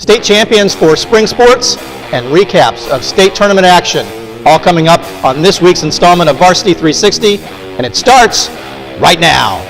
State champions for spring sports, and recaps of state tournament action. All coming up on this week's installment of Varsity 360, and it starts right now.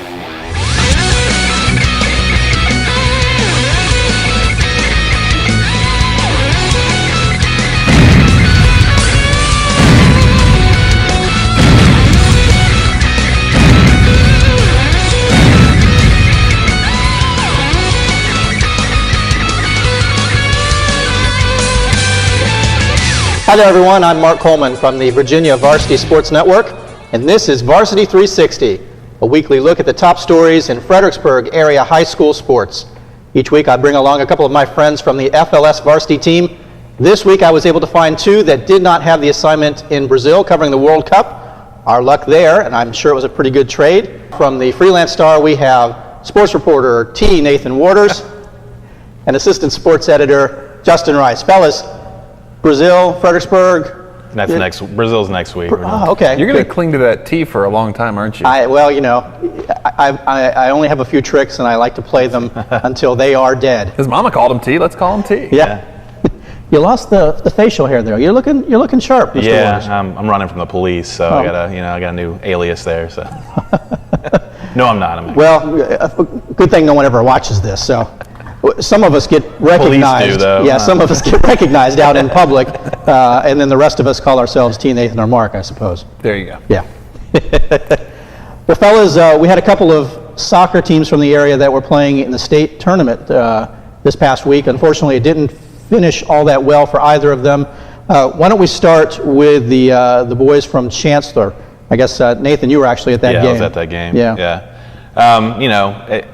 Hi there everyone, I'm Mark Coleman from the Virginia Varsity Sports Network, and this is Varsity 360, a weekly look at the top stories in Fredericksburg area high school sports. Each week I bring along a couple of my friends from the FLS varsity team. This week I was able to find two that did not have the assignment in Brazil covering the World Cup. Our luck there, and I'm sure it was a pretty good trade. From the Freelance Star we have sports reporter T. Nathan Warters and assistant sports editor Justin Rice. Fellas, Brazil, Fredericksburg. Brazil's next week. Oh, okay. You're going to cling to that T for a long time, aren't you? I only have a few tricks, and I like to play them until they are dead. His mama called him T. Let's call him T. Yeah. You lost the facial hair there. You're looking sharp, Mr. Yeah, Waters. I'm running from the police, so I got a new alias there. So no, I'm not. Well, good thing no one ever watches this. So. Some of us get recognized. Police do, though. Yeah, some of us get recognized out in public, and then the rest of us call ourselves T. Nathan or Mark, I suppose. There you go. Yeah. Well, fellas, we had a couple of soccer teams from the area that were playing in the state tournament this past week. Unfortunately, it didn't finish all that well for either of them. Why don't we start with the boys from Chancellor? I guess, Nathan, you were actually at that game. Yeah, I was at that game. Yeah.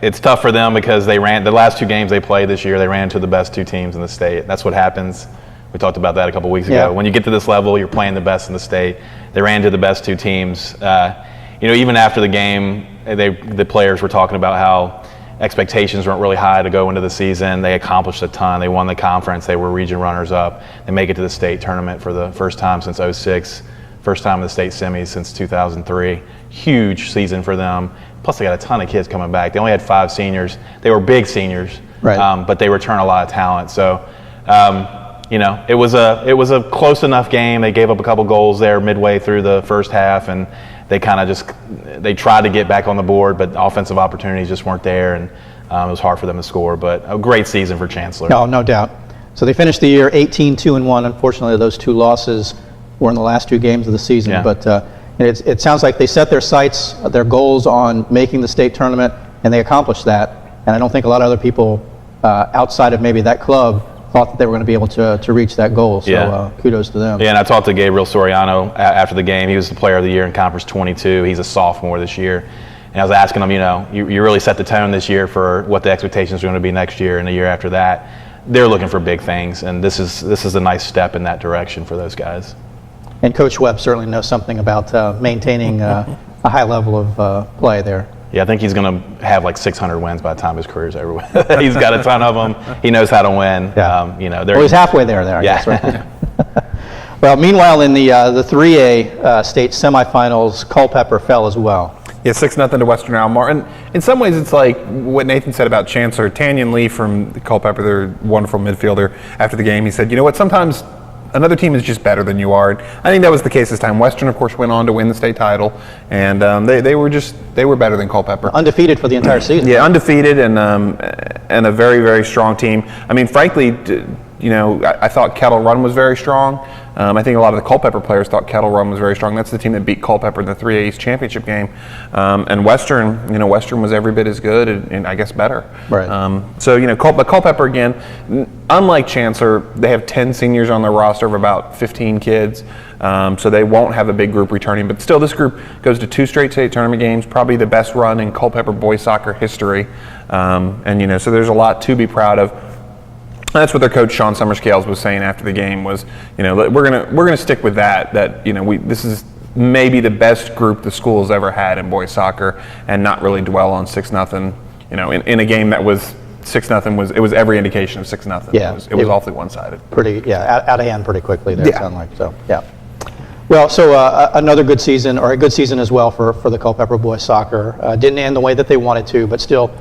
It's tough for them because they ran the last two games they played this year. They ran to the best two teams in the state. That's what happens. We talked about that a couple weeks ago. When you get to this level, you're playing the best in the state. They ran to the best two teams. Even after the game, the players were talking about how expectations weren't really high to go into the season. They accomplished a ton. They won the conference. They were region runners-up. They make it to the state tournament for the first time since '06. First time in the state semis since 2003. Huge season for them. Plus, they got a ton of kids coming back. They only had 5 seniors. They were big seniors, right. But they return a lot of talent. So, it was a close enough game. They gave up a couple goals there midway through the first half, and they kind of they tried to get back on the board, but offensive opportunities just weren't there, and it was hard for them to score. But a great season for Chancellor. No doubt. So they finished the year 18-2-1. Unfortunately, those 2 losses were in the last 2 games of the season, yeah. But it sounds like they set their sights, their goals on making the state tournament, and they accomplished that. And I don't think a lot of other people outside of maybe that club thought that they were going to be able to reach that goal. So kudos to them. Yeah, and I talked to Gabriel Soriano after the game. He was the player of the year in Conference 22. He's a sophomore this year. And I was asking him, you really set the tone this year for what the expectations are going to be next year and the year after that. They're looking for big things, and this is a nice step in that direction for those guys. And Coach Webb certainly knows something about maintaining a high level of play there. Yeah, I think he's going to have like 600 wins by the time his career's over with. He's got a ton of them. He knows how to win. Yeah. Well, he's halfway there, I guess, right? Well, meanwhile, in the 3A state semifinals, Culpeper fell as well. Yeah, 6-0 to Western Almar. And in some ways, it's like what Nathan said about Chancellor. Tanyan Lee from Culpeper, their wonderful midfielder, after the game, he said, you know what, sometimes another team is just better than you are. I think that was the case this time. Western, of course, went on to win the state title, and they were better than Culpeper. Undefeated for the entire season. Yeah, undefeated and a very, very strong team. I mean, frankly, I thought Kettle Run was very strong. I think a lot of the Culpeper players thought Kettle Run was very strong. That's the team that beat Culpeper in the 3A East championship game. And Western was every bit as good and I guess better. Right. But Culpeper, again, unlike Chancellor, they have 10 seniors on their roster of about 15 kids. So they won't have a big group returning. But still, this group goes to 2 straight state tournament games, probably the best run in Culpeper boys soccer history. So there's a lot to be proud of. That's what their coach Sean Summerscales was saying after the game was, we're gonna stick with that. This is maybe the best group the school has ever had in boys soccer, and not really dwell on 6-0. In a game that was 6-0 was every indication of 6-0. Yeah, it was awfully one-sided. Out of hand pretty quickly there. Yeah. It sounded like so. Yeah. Well, so another good season, or a good season as well for the Culpeper boys soccer. Didn't end the way that they wanted to, but still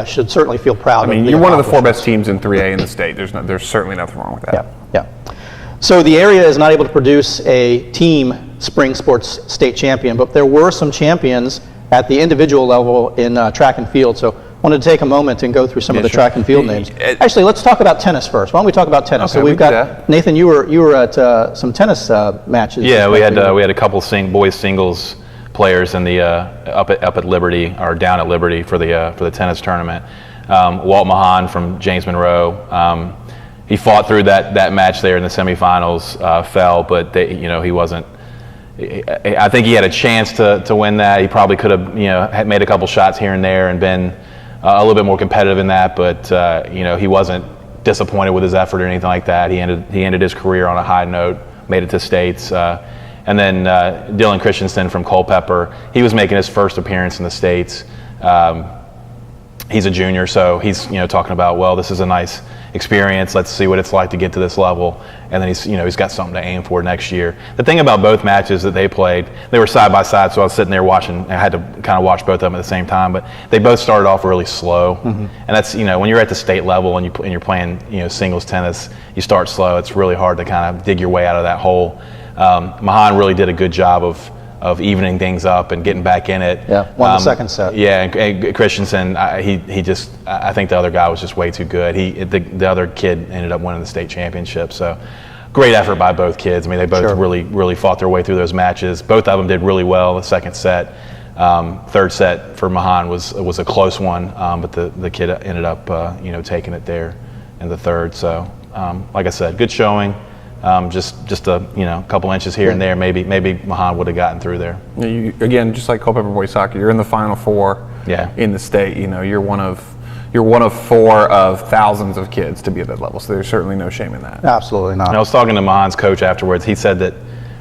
should certainly feel proud. I mean, you're one of the 4 best teams in 3A in the state. There's certainly nothing wrong with that. Yeah. So the area is not able to produce a team spring sports state champion, but there were some champions at the individual level in track and field. So I wanted to take a moment and go through some of the track and field names. Actually, let's talk about tennis first. Why don't we talk about tennis? Okay, so we've got Nathan. You were at some tennis matches. Yeah, we had a couple boys singles players in the up at Liberty or down at Liberty for the tennis tournament. Walt Mahan from James Monroe. He fought through that match there in the semifinals, fell, but he wasn't. I think he had a chance to win that. He probably could have had made a couple shots here and there and been a little bit more competitive in that, but he wasn't disappointed with his effort or anything like that. He ended his career on a high note, made it to states. And then Dylan Christensen from Culpeper, he was making his first appearance in the states. He's a junior, so he's talking about, well, this is a nice experience. Let's see what it's like to get to this level. And then he's got something to aim for next year. The thing about both matches that they played, they were side by side, so I was sitting there watching. I had to kind of watch both of them at the same time. But they both started off really slow, and that's when you're at the state level and you're playing singles tennis, you start slow. It's really hard to kind of dig your way out of that hole. Mahan really did a good job of evening things up and getting back in it. Yeah, won the second set. Yeah, and Christensen, he just, I think the other guy was just way too good. The other kid ended up winning the state championship. So great effort by both kids. I mean, they both really fought their way through those matches. Both of them did really well the second set. Third set for Mahan was a close one, but the kid ended up taking it there in the third. So like I said, good showing. Just a couple inches here and there. Maybe Mahan would have gotten through there. Again, just like Culpeper boys soccer, you're in the Final Four in the state. You're one of 4 of thousands of kids to be at that level. So there's certainly no shame in that. Absolutely not. I was talking to Mahan's coach afterwards. He said that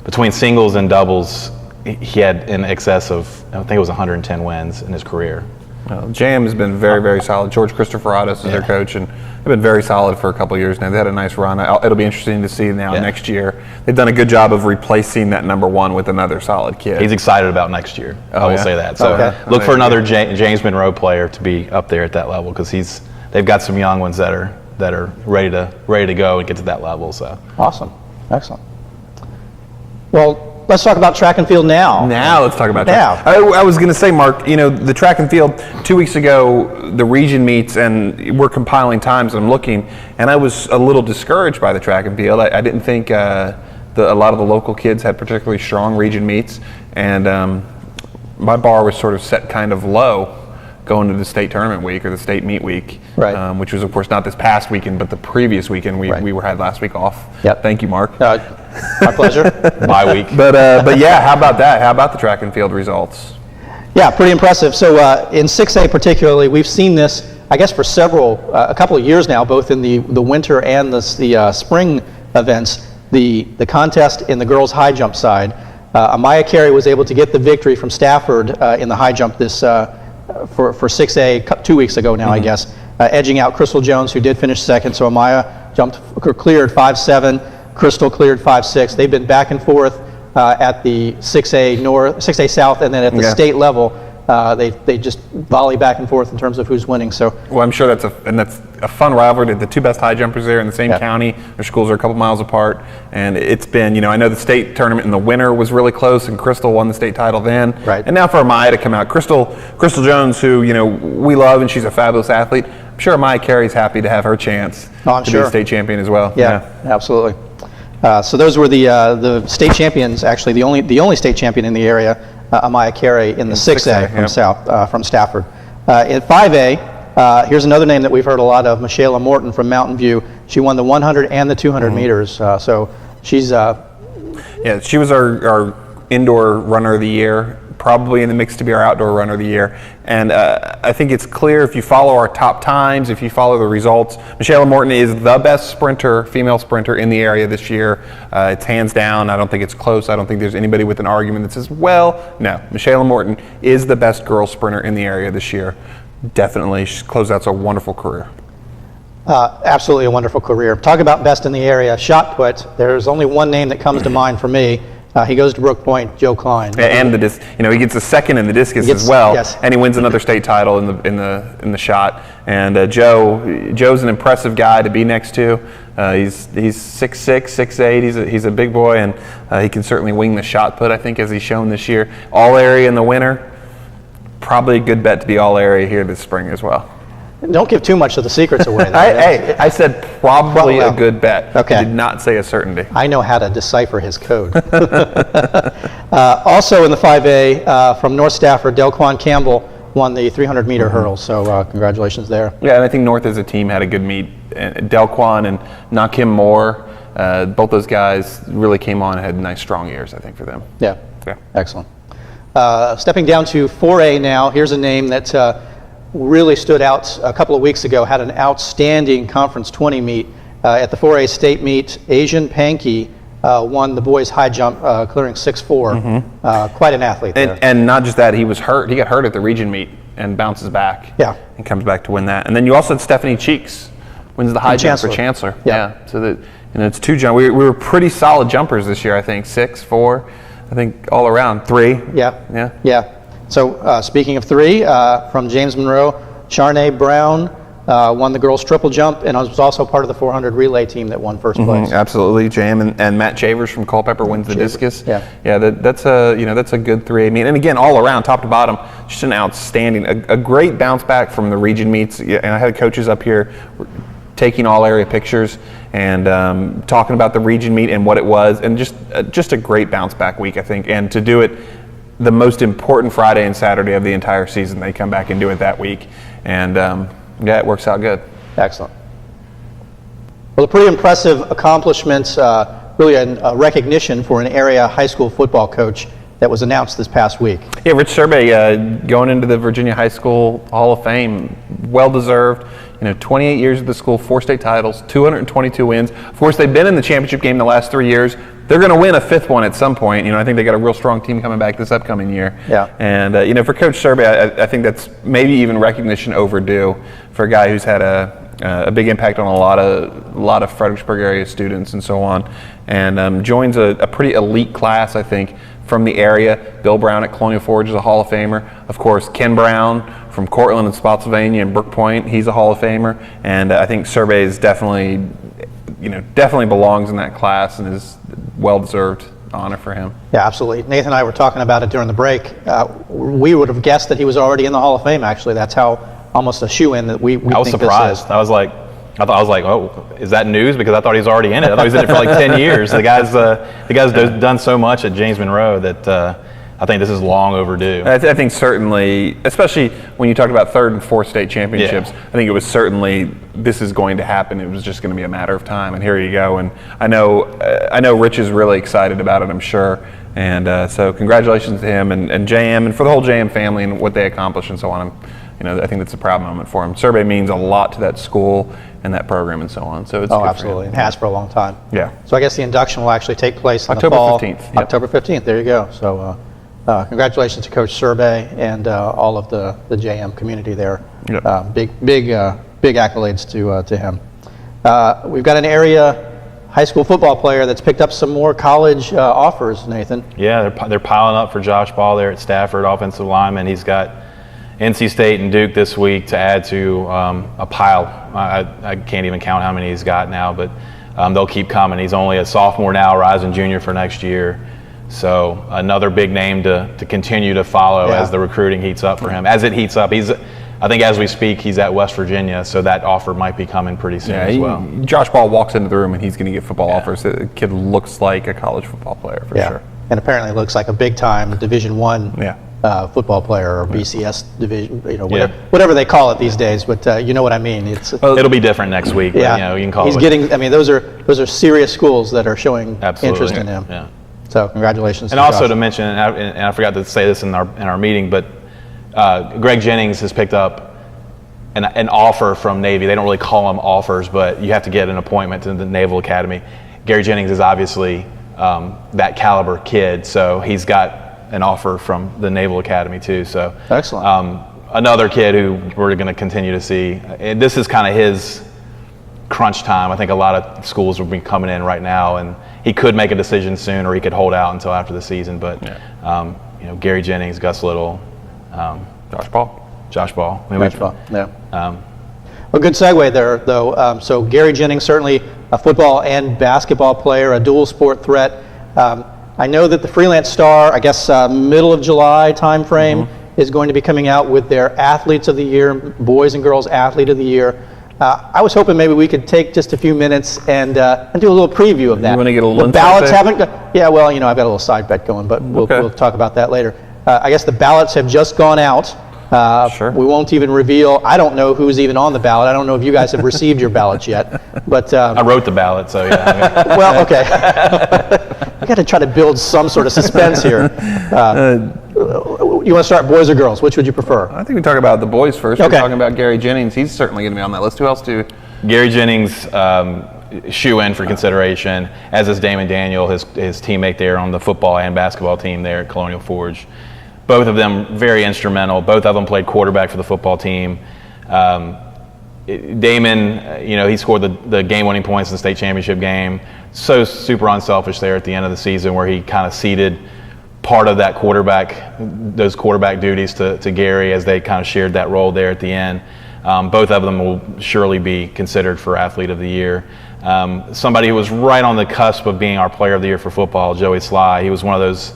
between singles and doubles, he had in excess of, I think it was 110 wins in his career. JM has been very, very solid. George Christopheradis is their coach, and they've been very solid for a couple of years now. They had a nice run. It'll be interesting to see now next year. They've done a good job of replacing that number 1 with another solid kid. He's excited about next year. I will say that. So look for another James Monroe player to be up there at that level, because they've got some young ones that are ready to go and get to that level. So awesome, excellent. Well, let's talk about track and field now. Now let's talk about track. I was going to say, Mark, the track and field, 2 weeks ago, the region meets, and we're compiling times, and I'm looking, and I was a little discouraged by the track and field. I didn't think a lot of the local kids had particularly strong region meets, and my bar was sort of set kind of low going to the state tournament week or the state meet week, which was, of course, not this past weekend, but the previous weekend. We had last week off. Yep. Thank you, Mark. My pleasure. Bye week. But yeah, how about that? How about the track and field results? Yeah, pretty impressive. So in 6A particularly, we've seen this, I guess, for a couple of years now, both in the winter and the spring events. The contest in the girls' high jump side, Amaya Carey was able to get the victory from Stafford in the high jump this for 6A 2 weeks ago now, I guess, edging out Crystal Jones, who did finish second. So Amaya cleared 5.7. Crystal cleared 5.6. They've been back and forth at the 6A North, 6A South, and then at the state level, they just volley back and forth in terms of who's winning. So, well, I'm sure that's a fun rivalry. The 2 best high jumpers there in the same county. Their schools are a couple miles apart, and it's been, I know the state tournament in the winter was really close, and Crystal won the state title then. Right. And now for Amaya to come out, Crystal Jones, who we love, and she's a fabulous athlete. I'm sure Amaya Carey's happy to have her chance to be a state champion as well. Yeah, absolutely. So those were the state champions. Actually, the only state champion in the area, Amaya Carey in the 6A from Stafford. In 5A, here's another name that we've heard a lot of, Michaela Morton from Mountain View. She won the 100 and the 200 meters. So she's she was our indoor runner of the year, probably in the mix to be our outdoor runner of the year. And I think it's clear if you follow our top times, if you follow the results, Michaela Morton is the best female sprinter in the area this year. It's hands down. I don't think it's close. I don't think there's anybody with an argument that says, well, no, Michaela Morton is the best girl sprinter in the area this year. Definitely. She's closed out a wonderful career. Absolutely a wonderful career. Talk about best in the area. Shot put, there's only one name that comes to mind for me. Yeah. He goes to Brook Point, Joe Klein. And the he gets a second in the discus as well, yes. and he wins another state title in the shot. And Joe's an impressive guy to be next to. He's 6'6", 6'8". He's a big boy, and he can certainly wing the shot put, I think, as he's shown this year. All area in the winter, probably a good bet to be all area here this spring as well. Don't give too much of the secrets away. I said probably a good bet. Okay. I did not say a certainty. I know how to decipher his code. Also in the 5A, from North Stafford, Delquan Campbell won the 300-meter hurdle, so congratulations there. Yeah, and I think North as a team had a good meet. Delquan and Nakim Moore, both those guys really came on and had nice, strong years, I think, for them. Yeah. Excellent. Stepping down to 4A now, here's a name that really stood out a couple of weeks ago, had an outstanding Conference 20 meet. At the 4A state meet, Asian Pankey won the boys high jump, clearing 6'4". Quite an athlete there. And not just that, he was hurt. He got hurt at the region meet and bounces back. Yeah. And comes back to win that. And then you also had Stephanie Cheeks wins the high jump for Chancellor. Yeah. So that it's 2 jump. We were pretty solid jumpers this year, I think. 6, 4, I think all around 3. Yeah. So speaking of 3, from James Monroe, Charnay Brown won the girls triple jump and was also part of the 400 relay team that won first place. Absolutely, JM and Matt Chavers from Culpeper wins the discus. Yeah. That's a good 3A meet. And again, all around, top to bottom, just an outstanding, a great bounce back from the region meets. And I had coaches up here taking all area pictures and talking about the region meet and what it was, and just a great bounce back week, I think. And to do it the most important Friday and Saturday of the entire season, they come back and do it that week. And it works out good. Excellent. Well, a pretty impressive accomplishment, really a recognition for an area high school football coach that was announced this past week. Yeah, Rich Survey going into the Virginia High School Hall of Fame, well deserved. 28 years at the school, 4 state titles, 222 wins. Of course, they've been in the championship game the last 3 years. They're going to win a 5th one at some point. I think they got a real strong team coming back this upcoming year. Yeah. And for Coach Survey, I think that's maybe even recognition overdue for a guy who's had a big impact on a lot of Fredericksburg area students and so on. And joins a pretty elite class, I think, from the area. Bill Brown at Colonial Forge is a Hall of Famer. Of course, Ken Brown from Cortland and Spotsylvania and Brook Point, he's a Hall of Famer. And I think Survey is definitely belongs in that class and is well-deserved honor for him. Yeah, absolutely. Nathan and I were talking about it during the break. We would have guessed that he was already in the Hall of Fame, actually. That's how almost a shoe-in that we I was think surprised. This is. I was like, oh, is that news? Because I thought he was already in it. I thought he was in it for like 10 years. The guy's done so much at James Monroe that I think this is long overdue. I think certainly, especially when you talk about 3rd and 4th state championships, I think it was certainly this is going to happen. It was just going to be a matter of time, and here you go. And I know Rich is really excited about it, I'm sure. And so congratulations to him and JM and for the whole JM family and what they accomplished and so on. I think that's a proud moment for him. Survey means a lot to that school and that program and so on. So it's good absolutely. It has for a long time. Yeah. So I guess the induction will actually take place in October the fall. 15th. Yep. October 15th. There you go. So congratulations to Coach Survey and all of the JM community there. Yep. Big accolades to him. We've got an area high school football player that's picked up some more college offers, Nathan. Yeah, they're piling up for Josh Ball there at Stafford, offensive lineman. He's got NC State and Duke this week to add to a pile. I can't even count how many he's got now, but they'll keep coming. He's only a sophomore now, rising junior for next year. So another big name to continue to follow as the recruiting heats up for him. As it heats up, I think as we speak, he's at West Virginia, so that offer might be coming pretty soon as well. Josh Ball walks into the room and he's going to get football offers. The kid looks like a college football player for sure. And apparently looks like a big-time Division I football player or BCS division, whatever they call it these days. But you know what I mean. It'll be different next week. Yeah, but, you can call he's it. getting. I mean, those are serious schools that are showing interest in him. Yeah. So congratulations. And also to mention, and I forgot to say this in our meeting, but Greg Jennings has picked up an offer from Navy. They don't really call them offers, but you have to get an appointment to the Naval Academy. Gary Jennings is obviously that caliber kid, so he's got an offer from the Naval Academy too. So excellent. Another kid who we're going to continue to see. And this is kind of crunch time. I think a lot of schools will be coming in right now, and he could make a decision soon, or he could hold out until after the season. But Gary Jennings, Gus Little, Josh Ball. I mean, yeah. Well, good segue there, though. So Gary Jennings, certainly a football and basketball player, a dual sport threat. I know that the Freelance Star, I guess middle of July time frame, is going to be coming out with their Athletes of the Year, Boys and Girls Athlete of the Year. I was hoping maybe we could take just a few minutes and do a little preview of that. You want to get a little the ballots haven't yeah, well, I've got a little side bet going, but we'll talk about that later. I guess the ballots have just gone out. Sure. We won't even reveal. I don't know who's even on the ballot. I don't know if you guys have received your ballots yet. But I wrote the ballot, so yeah. Well, okay. We got to try to build some sort of suspense here. You want to start boys or girls? Which would you prefer? I think we talk about the boys first. Okay. We're talking about Gary Jennings. He's certainly going to be on that list. Who else do? Gary Jennings, shoe in for consideration, as is Damon Daniel, his teammate there on the football and basketball team there at Colonial Forge. Both of them very instrumental. Both of them played quarterback for the football team. Damon, he scored the game-winning points in the state championship game. So super unselfish there at the end of the season, where he kind of ceded part of those quarterback duties to Gary, as they kind of shared that role there at the end. Both of them will surely be considered for Athlete of the Year. Somebody who was right on the cusp of being our Player of the Year for football, Joey Sly. He was one of those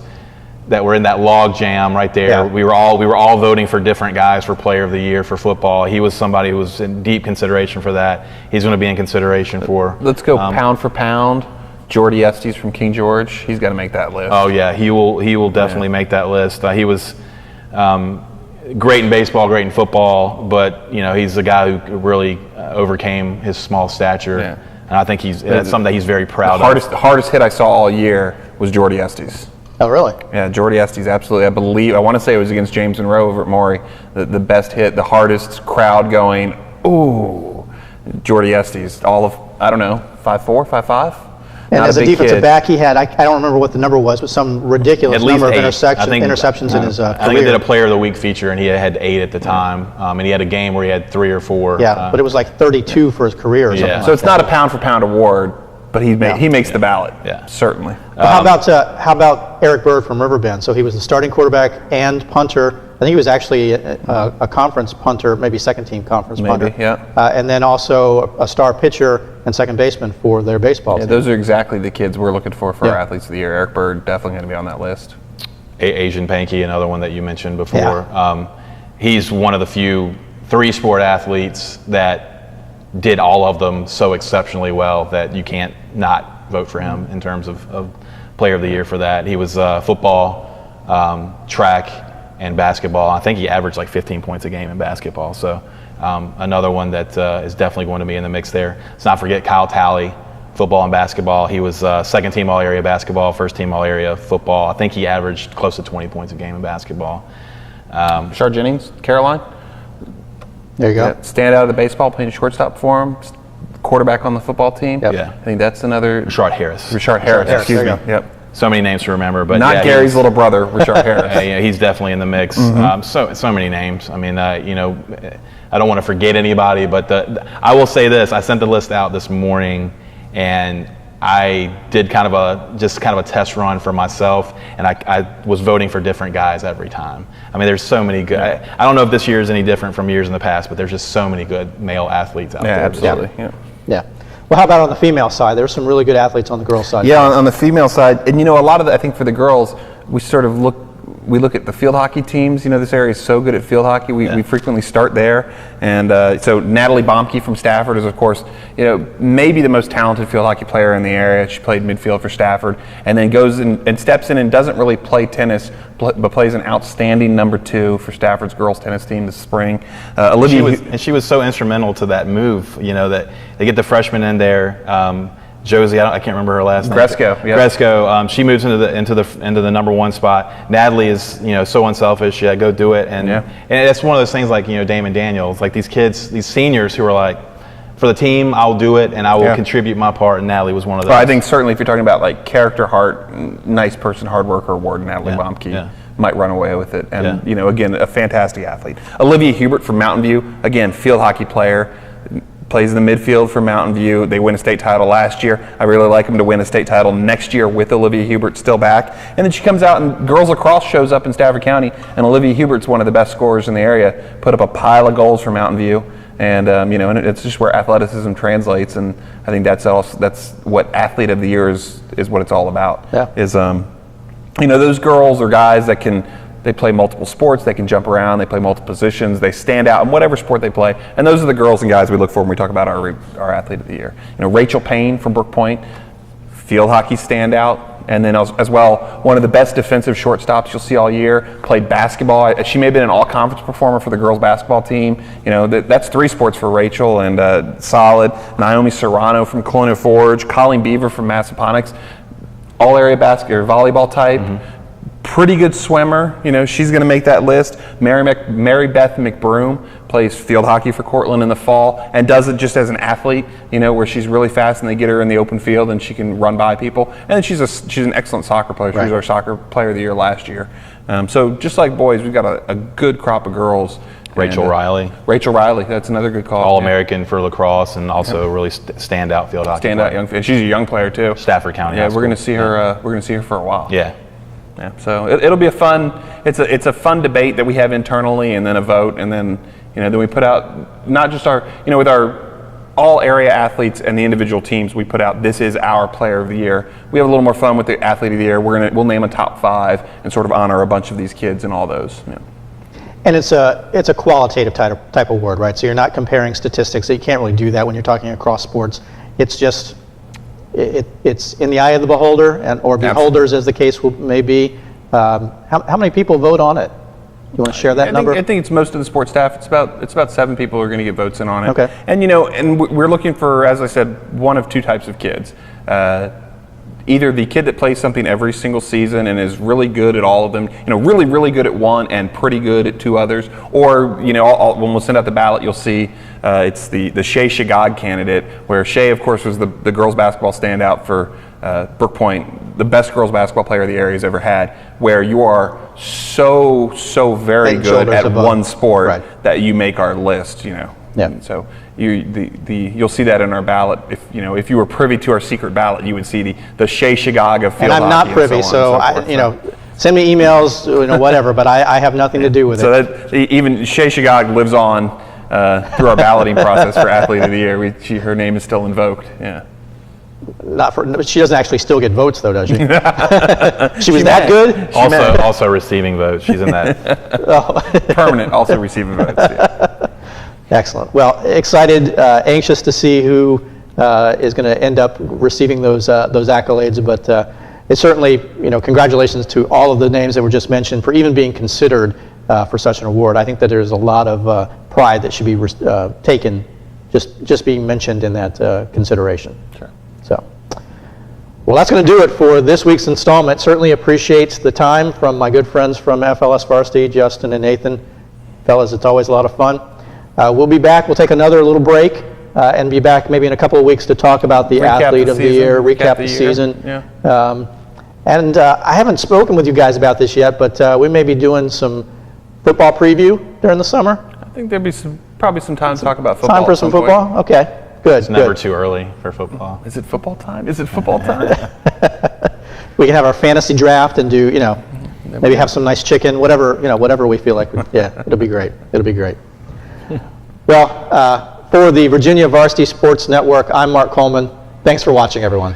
that were in that log jam right there. Yeah. We were all voting for different guys for Player of the Year for football. He was somebody who was in deep consideration for that. He's going to be in consideration for. Let's go pound for pound. Jordy Estes from King George. He's got to make that list. Oh yeah, he will definitely make that list. He was great in baseball, great in football, but he's the guy who really overcame his small stature. Yeah. And I think that's something that he's very proud of. The hardest hit I saw all year was Jordy Estes. Oh, really? Yeah, Jordy Estes, absolutely. I want to say it was against James Monroe over at Maury. The best hit, the hardest crowd going, ooh, Jordy Estes, all of, 5'4", 5'5". And as a defensive back, he had, I don't remember what the number was, but some ridiculous number of interceptions in his career. I think he did a Player of the Week feature, and he had 8 at the time. And he had a game where he had 3 or 4. Yeah, but it was like 32 for his career or something like that. So it's not a pound-for-pound award, but he makes the ballot, certainly. Well, how about Eric Bird from Riverbend? So he was the starting quarterback and punter. I think he was actually a conference punter, maybe second-team conference punter. Yeah. And then also a star pitcher and second baseman for their baseball team. Those are exactly the kids we're looking for our Athletes of the Year. Eric Bird definitely going to be on that list. Asian Pankey, another one that you mentioned before. Yeah. He's one of the few 3-sport athletes that did all of them so exceptionally well that you can't not vote for him in terms of Player of the Year for that. He was football, track, and basketball. I think he averaged like 15 points a game in basketball. So another one that is definitely going to be in the mix there. Let's not forget Kyle Talley, football and basketball. He was second-team All-Area basketball, first-team All-Area football. I think he averaged close to 20 points a game in basketball. Rashard Jennings, Caroline. There you go. Yeah, stand out of the baseball, playing shortstop for him. Quarterback on the football team. Yep. Yeah. I think that's another. Rashard Harris. Excuse me. Yep. So many names to remember, but not Gary's little brother, Rashard Harris. Yeah, he's definitely in the mix. So many names. I mean, I don't want to forget anybody, but I will say this: I sent the list out this morning, and I did kind of a test run for myself, and I was voting for different guys every time. I mean, there's so many good. I don't know if this year is any different from years in the past, but there's just so many good male athletes out there. Absolutely. Yeah. Well, how about on the female side? There's some really good athletes on the girls' side. Yeah, on the female side, and a lot of I think for the girls, we sort of look at the field hockey teams. This area is so good at field hockey. We frequently start there. And so Natalie Bomke from Stafford is, of course, maybe the most talented field hockey player in the area. She played midfield for Stafford, and then goes and steps in and doesn't really play tennis, but plays an outstanding number 2 for Stafford's girls tennis team this spring. She was so instrumental to that move, that they get the freshman in there. Josie, I can't remember her last name. Gresko. Yep. Gresko. She moves into the number 1 spot. Natalie is so unselfish. Yeah, go do it. And it's one of those things like Damon Daniels, like these kids, these seniors who are like, for the team, I'll do it and I will contribute my part. And Natalie was one of those. Well, I think certainly if you're talking about like character, heart, nice person, hard worker award, Natalie Bomke might run away with it. And again, a fantastic athlete. Olivia Hubert from Mountain View, again, field hockey player. plays in the midfield for Mountain View. They win a state title last year. I really like them to win a state title next year with Olivia Hubert still back. And then she comes out and girls lacrosse shows up in Stafford County, and Olivia Hubert's one of the best scorers in the area. Put up a pile of goals for Mountain View. And and it's just where athleticism translates, and I think that's what Athlete of the Year is what it's all about. Yeah. Is those girls or guys that they play multiple sports, they can jump around, they play multiple positions, they stand out in whatever sport they play, and those are the girls and guys we look for when we talk about our Athlete of the Year. Rachel Payne from Brook Point, field hockey standout. And then as well, one of the best defensive shortstops you'll see all year. Played basketball. She may have been an all-conference performer for the girls basketball team. That's 3 sports for Rachel, and solid. Naomi Serrano from Colonial Forge. Colleen Beaver from Massaponax. All-area volleyball type. Mm-hmm. Pretty good swimmer. She's going to make that list. Mary Beth McBroom plays field hockey for Cortland in the fall and does it just as an athlete, where she's really fast and they get her in the open field and she can run by people. And then she's an excellent soccer player. She was our soccer player of the year last year. So just like boys, we've got a good crop of girls. Rachel Riley, that's another good call. All-American for lacrosse and also really standout field hockey. Standout young, and she's a young player too. Stafford County. Yeah, we're going to see her. We're going to see her for a while. Yeah. Yeah, so it'll be it's a fun debate that we have internally, and then a vote, and then then we put out not just our with our all area athletes and the individual teams, we put out this is our player of the year. We have a little more fun with the athlete of the year. We'll name a top 5 and sort of honor a bunch of these kids and all those. And it's a qualitative type of award, right? So you're not comparing statistics. So you can't really do that when you're talking across sports. It's just it's in the eye of the beholder, or beholders, as the case may be. How many people vote on it? You want to share that number? I think it's most of the sports staff. It's about 7 people who are going to get votes in on it. Okay. And and we're looking for, as I said, one of 2 types of kids. Either the kid that plays something every single season and is really good at all of them, really, really good at one and pretty good at 2 others, or, when we'll send out the ballot, you'll see it's the Shay Shagag candidate, where Shay, of course, was the girls basketball standout for Brook Point, the best girls basketball player the area's ever had, where you are so very good at one sport that you make our list, Yeah. And so you'll see that in our ballot. If you were privy to our secret ballot, you would see the Shay Shagag of field hockey. And I'm not privy, so send me emails, whatever. But I have nothing to do with it. So that even Shay Shagag lives on through our balloting process for Athlete of the Year. Her name is still invoked. Yeah. But she doesn't actually still get votes, though, does she? She was that good. Also receiving votes. She's in that permanent. Also receiving votes. Yeah. Excellent. Well, excited, anxious to see who is going to end up receiving those accolades. But it's certainly, congratulations to all of the names that were just mentioned for even being considered for such an award. I think that there's a lot of pride that should be taken just being mentioned in that consideration. Sure. So, well, that's going to do it for this week's installment. Certainly appreciate the time from my good friends from FLS Varsity, Justin and Nathan. Fellas, it's always a lot of fun. We'll be back. We'll take another little break and be back maybe in a couple of weeks to talk about the Athlete of the Year, recap the season. Yeah. And I haven't spoken with you guys about this yet, but we may be doing some football preview during the summer. I think there'd be probably some time to talk about football. Time for some football? Okay, good. It's never too early for football. Is it football time? Is it football time? We can have our fantasy draft and do, maybe have some nice chicken, whatever we feel like. Yeah, it'll be great. It'll be great. Well, for the Virginia Varsity Sports Network, I'm Mark Coleman. Thanks for watching, everyone.